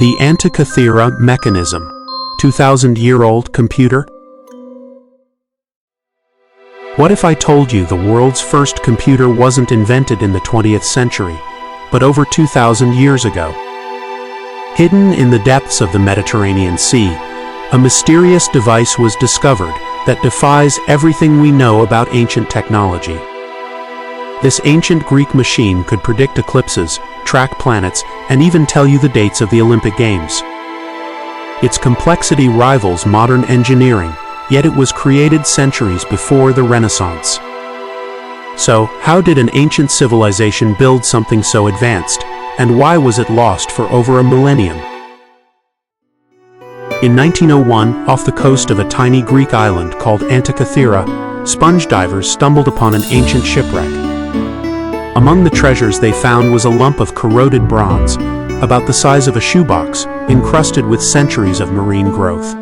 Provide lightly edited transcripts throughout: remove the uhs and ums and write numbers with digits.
The Antikythera Mechanism, 2,000-year-old computer? What if I told you the world's first computer wasn't invented in the 20th century, but over 2,000 years ago? Hidden in the depths of the Mediterranean Sea, a mysterious device was discovered that defies everything we know about ancient technology. This ancient Greek machine could predict eclipses, track planets, and even tell you the dates of the Olympic Games. Its complexity rivals modern engineering, yet it was created centuries before the Renaissance. So, how did an ancient civilization build something so advanced, and why was it lost for over a millennium? In 1901, off the coast of a tiny Greek island called Antikythera, sponge divers stumbled upon an ancient shipwreck. Among the treasures they found was a lump of corroded bronze, about the size of a shoebox, encrusted with centuries of marine growth.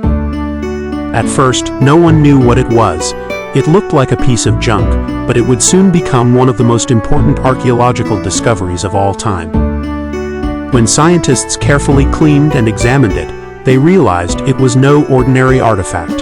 At first, no one knew what it was. It looked like a piece of junk, but it would soon become one of the most important archaeological discoveries of all time. When scientists carefully cleaned and examined it, they realized it was no ordinary artifact.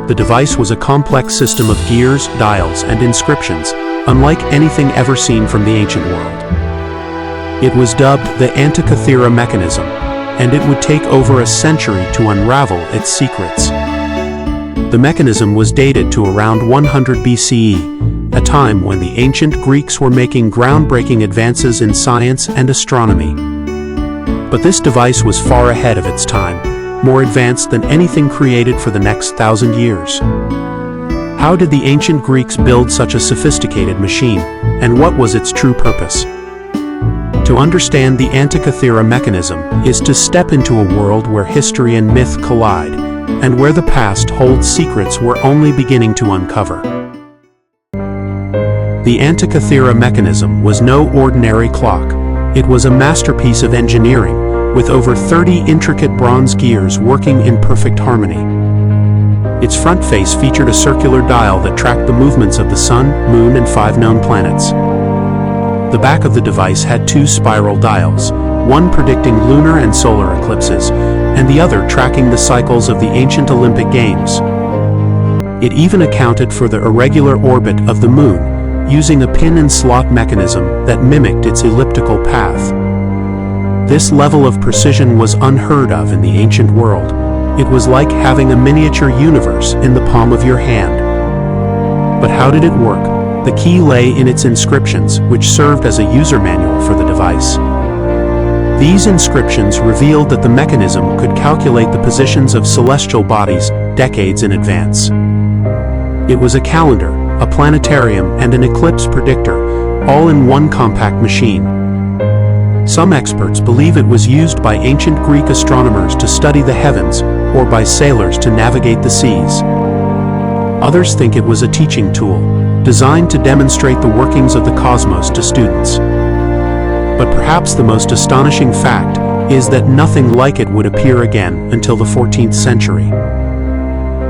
The device was a complex system of gears, dials, and inscriptions, unlike anything ever seen from the ancient world. It was dubbed the Antikythera Mechanism, and it would take over a century to unravel its secrets. The mechanism was dated to around 100 BCE, a time when the ancient Greeks were making groundbreaking advances in science and astronomy. But this device was far ahead of its time, more advanced than anything created for the next 1,000 years. How did the ancient Greeks build such a sophisticated machine, and what was its true purpose? To understand the Antikythera Mechanism is to step into a world where history and myth collide, and where the past holds secrets we're only beginning to uncover. The Antikythera Mechanism was no ordinary clock. It was a masterpiece of engineering, with over 30 intricate bronze gears working in perfect harmony. Its front face featured a circular dial that tracked the movements of the Sun, Moon, and 5 known planets. The back of the device had 2 spiral dials, one predicting lunar and solar eclipses, and the other tracking the cycles of the ancient Olympic Games. It even accounted for the irregular orbit of the Moon, using a pin and slot mechanism that mimicked its elliptical path. This level of precision was unheard of in the ancient world. It was like having a miniature universe in the palm of your hand. But how did it work? The key lay in its inscriptions, which served as a user manual for the device. These inscriptions revealed that the mechanism could calculate the positions of celestial bodies decades in advance. It was a calendar, a planetarium, and an eclipse predictor, all in one compact machine. Some experts believe it was used by ancient Greek astronomers to study the heavens, or by sailors to navigate the seas. Others think it was a teaching tool, designed to demonstrate the workings of the cosmos to students. But perhaps the most astonishing fact is that nothing like it would appear again until the 14th century.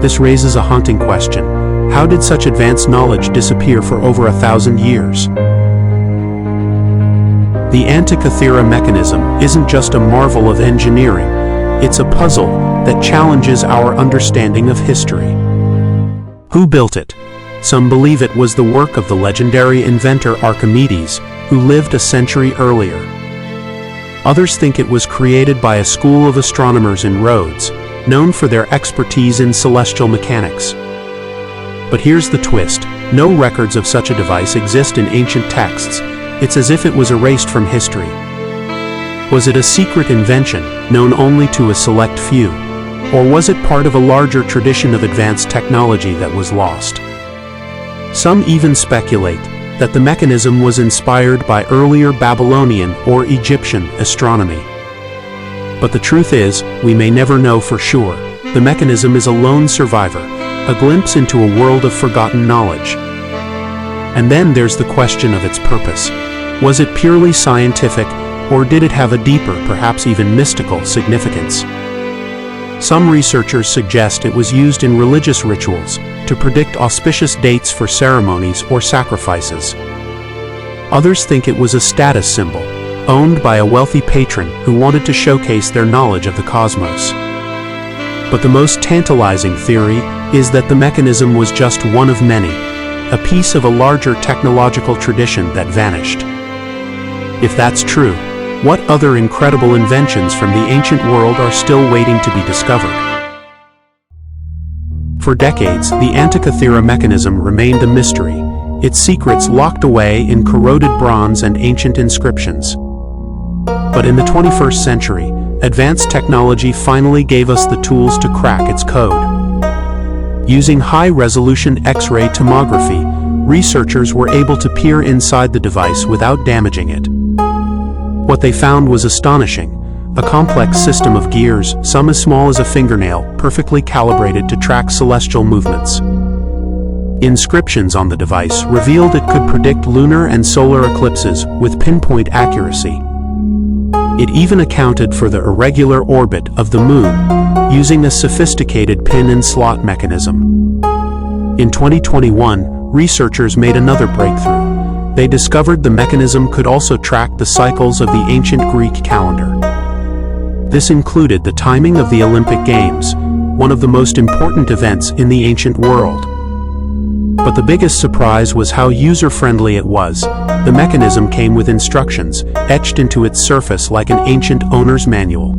This raises a haunting question. How did such advanced knowledge disappear for over 1,000 years? The Antikythera Mechanism isn't just a marvel of engineering, it's a puzzle that challenges our understanding of history. Who built it? Some believe it was the work of the legendary inventor Archimedes, who lived a century earlier. Others think it was created by a school of astronomers in Rhodes, known for their expertise in celestial mechanics. But here's the twist: no records of such a device exist in ancient texts. It's as if it was erased from history. Was it a secret invention, known only to a select few? Or was it part of a larger tradition of advanced technology that was lost? Some even speculate that the mechanism was inspired by earlier Babylonian or Egyptian astronomy. But the truth is, we may never know for sure. The mechanism is a lone survivor, a glimpse into a world of forgotten knowledge. And then there's the question of its purpose. Was it purely scientific, or did it have a deeper, perhaps even mystical, significance? Some researchers suggest it was used in religious rituals to predict auspicious dates for ceremonies or sacrifices. Others think it was a status symbol, owned by a wealthy patron who wanted to showcase their knowledge of the cosmos. But the most tantalizing theory is that the mechanism was just one of many, a piece of a larger technological tradition that vanished. If that's true, what other incredible inventions from the ancient world are still waiting to be discovered? For decades, the Antikythera Mechanism remained a mystery, its secrets locked away in corroded bronze and ancient inscriptions. But in the 21st century, advanced technology finally gave us the tools to crack its code. Using high-resolution X-ray tomography, researchers were able to peer inside the device without damaging it. What they found was astonishing: a complex system of gears, some as small as a fingernail, perfectly calibrated to track celestial movements. Inscriptions on the device revealed it could predict lunar and solar eclipses with pinpoint accuracy. It even accounted for the irregular orbit of the moon, using a sophisticated pin-and-slot mechanism. In 2021, researchers made another breakthrough. They discovered the mechanism could also track the cycles of the ancient Greek calendar. This included the timing of the Olympic Games, one of the most important events in the ancient world. But the biggest surprise was how user-friendly it was. The mechanism came with instructions, etched into its surface like an ancient owner's manual.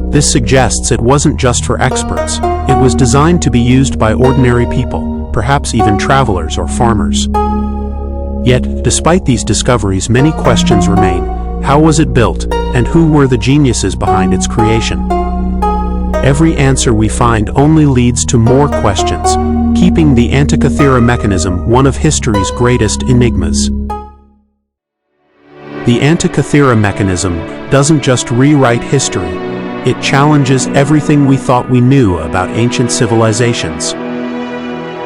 This suggests it wasn't just for experts. It was designed to be used by ordinary people, perhaps even travelers or farmers. Yet, despite these discoveries, many questions remain. How was it built, and who were the geniuses behind its creation? Every answer we find only leads to more questions, keeping the Antikythera Mechanism one of history's greatest enigmas. The Antikythera Mechanism doesn't just rewrite history, it challenges everything we thought we knew about ancient civilizations.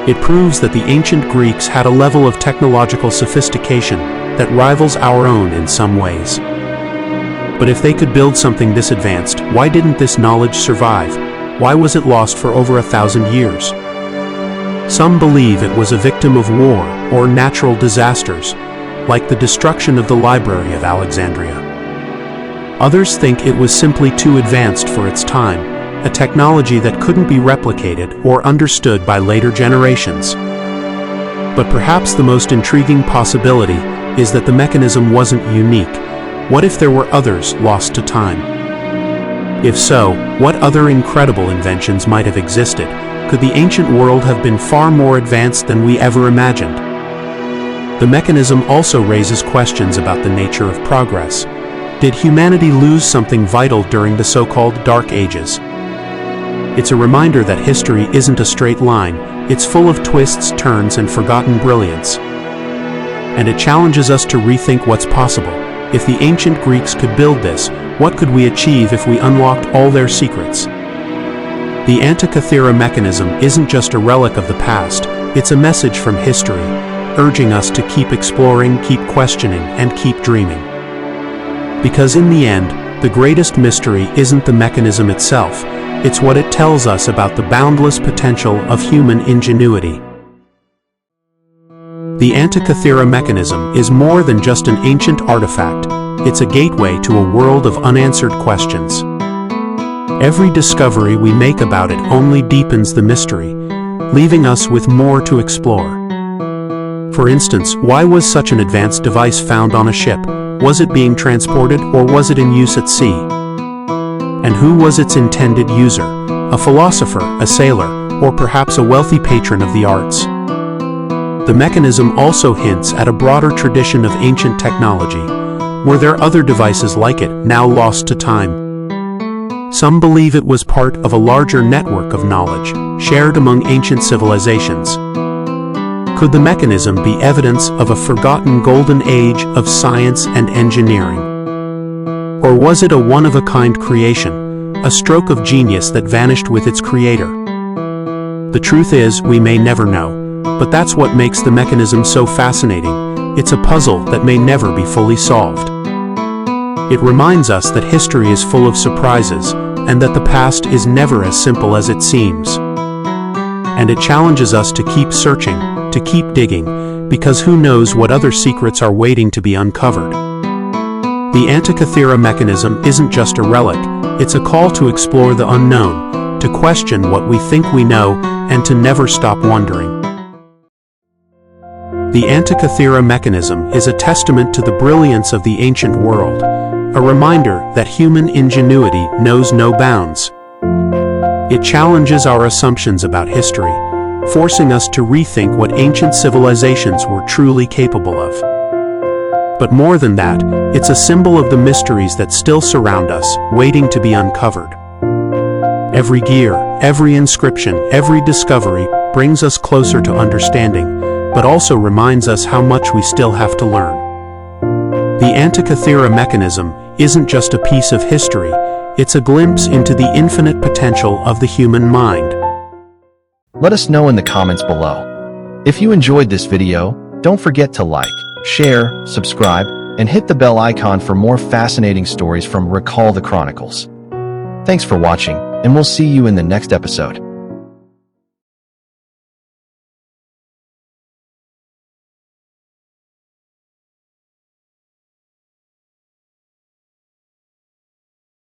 It proves that the ancient Greeks had a level of technological sophistication that rivals our own in some ways. But if they could build something this advanced, why didn't this knowledge survive? Why was it lost for over 1,000 years? Some believe it was a victim of war or natural disasters, like the destruction of the Library of Alexandria. Others think it was simply too advanced for its time, a technology that couldn't be replicated or understood by later generations. But perhaps the most intriguing possibility is that the mechanism wasn't unique. What if there were others lost to time? If so, what other incredible inventions might have existed? Could the ancient world have been far more advanced than we ever imagined? The mechanism also raises questions about the nature of progress. Did humanity lose something vital during the so-called Dark Ages? It's a reminder that history isn't a straight line, it's full of twists, turns, and forgotten brilliance. And it challenges us to rethink what's possible. If the ancient Greeks could build this, what could we achieve if we unlocked all their secrets? The Antikythera Mechanism isn't just a relic of the past, it's a message from history, urging us to keep exploring, keep questioning, and keep dreaming. Because in the end, the greatest mystery isn't the mechanism itself, it's what it tells us about the boundless potential of human ingenuity. The Antikythera Mechanism is more than just an ancient artifact, it's a gateway to a world of unanswered questions. Every discovery we make about it only deepens the mystery, leaving us with more to explore. For instance, why was such an advanced device found on a ship? Was it being transported, or was it in use at sea? And who was its intended user? A philosopher, a sailor, or perhaps a wealthy patron of the arts? The mechanism also hints at a broader tradition of ancient technology. Were there other devices like it, now lost to time? Some believe it was part of a larger network of knowledge, shared among ancient civilizations. Could the mechanism be evidence of a forgotten golden age of science and engineering? Or was it a one-of-a-kind creation, a stroke of genius that vanished with its creator? The truth is, we may never know. But that's what makes the mechanism so fascinating. It's a puzzle that may never be fully solved. It reminds us that history is full of surprises, and that the past is never as simple as it seems. And it challenges us to keep searching, to keep digging, because who knows what other secrets are waiting to be uncovered. The Antikythera Mechanism isn't just a relic, it's a call to explore the unknown, to question what we think we know, and to never stop wondering. The Antikythera Mechanism is a testament to the brilliance of the ancient world, a reminder that human ingenuity knows no bounds. It challenges our assumptions about history, forcing us to rethink what ancient civilizations were truly capable of. But more than that, it's a symbol of the mysteries that still surround us, waiting to be uncovered. Every gear, every inscription, every discovery brings us closer to understanding, but also reminds us how much we still have to learn. The Antikythera Mechanism isn't just a piece of history, it's a glimpse into the infinite potential of the human mind. Let us know in the comments below. If you enjoyed this video, don't forget to like, share, subscribe, and hit the bell icon for more fascinating stories from Recall the Chronicles. Thanks for watching, and we'll see you in the next episode.